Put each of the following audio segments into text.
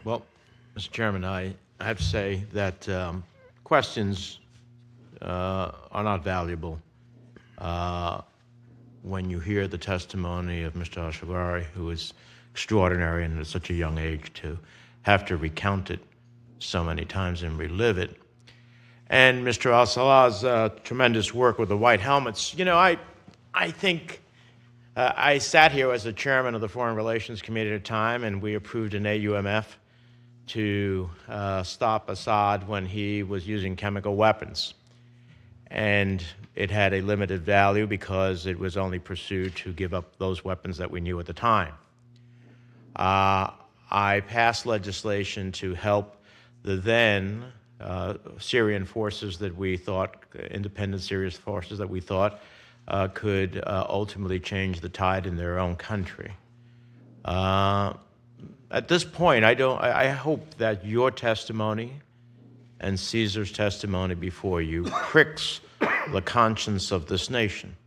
Well, Mr. Chairman, I have to say that questions are not valuable when you hear the testimony of Mr. Alshogre, who is extraordinary and at such a young age to have to recount it so many times and relive it. And Mr. Al-Salah's tremendous work with the White Helmets. You know, I think I sat here as the chairman of the Foreign Relations Committee at a time, and we approved an AUMF to stop Assad when he was using chemical weapons. And it had a limited value because it was only pursued to give up those weapons that we knew at the time. I passed legislation to help the then Syrian forces that we thought, independent Syrian forces that we thought could ultimately change the tide in their own country. At this point, I hope that your testimony and Caesar's testimony before you pricks the conscience of this nation.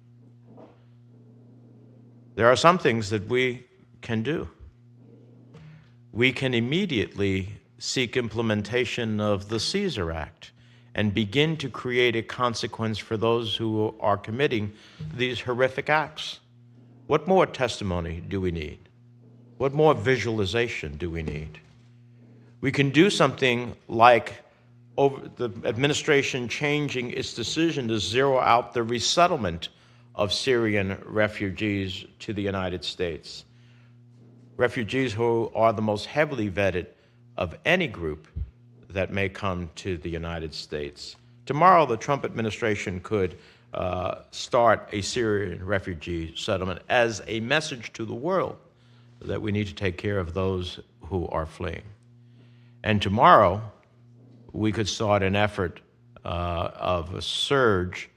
There are some things that we can do. We can immediately seek implementation of the Caesar Act and begin to create a consequence for those who are committing these horrific acts. What more testimony do we need? What more visualization do we need? We can do something like over the administration changing its decision to zero out the resettlement of Syrian refugees to the United States. Refugees who are the most heavily vetted of any group that may come to the United States. Tomorrow, the Trump administration could start a Syrian refugee settlement as a message to the world that we need to take care of those who are fleeing. And tomorrow, we could start an effort of a surge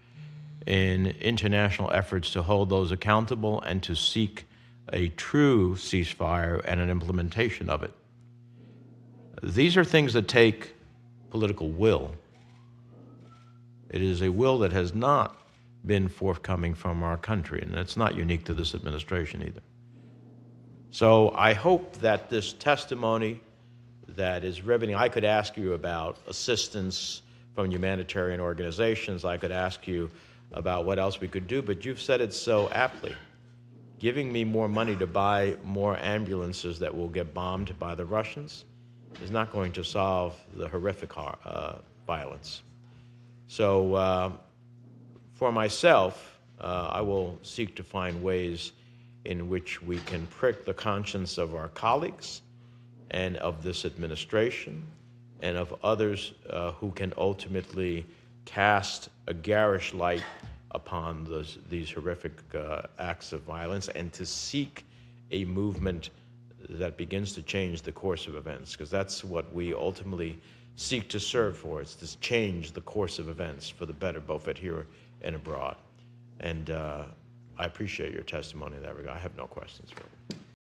in international efforts to hold those accountable and to seek a true ceasefire and an implementation of it. These are things that take political will. It is a will that has not been forthcoming from our country, and it's not unique to this administration either. So I hope that this testimony that is riveting, I could ask you about assistance from humanitarian organizations, I could ask you about what else we could do, but you've said it so aptly. Giving me more money to buy more ambulances that will get bombed by the Russians is not going to solve the horrific violence. So for myself, I will seek to find ways in which we can prick the conscience of our colleagues and of this administration and of others who can ultimately cast a garish light upon these horrific acts of violence and to seek a movement that begins to change the course of events, because that's what we ultimately seek to serve for. It's to change the course of events for the better, both at here and abroad. And I appreciate your testimony in that regard. I have no questions for you.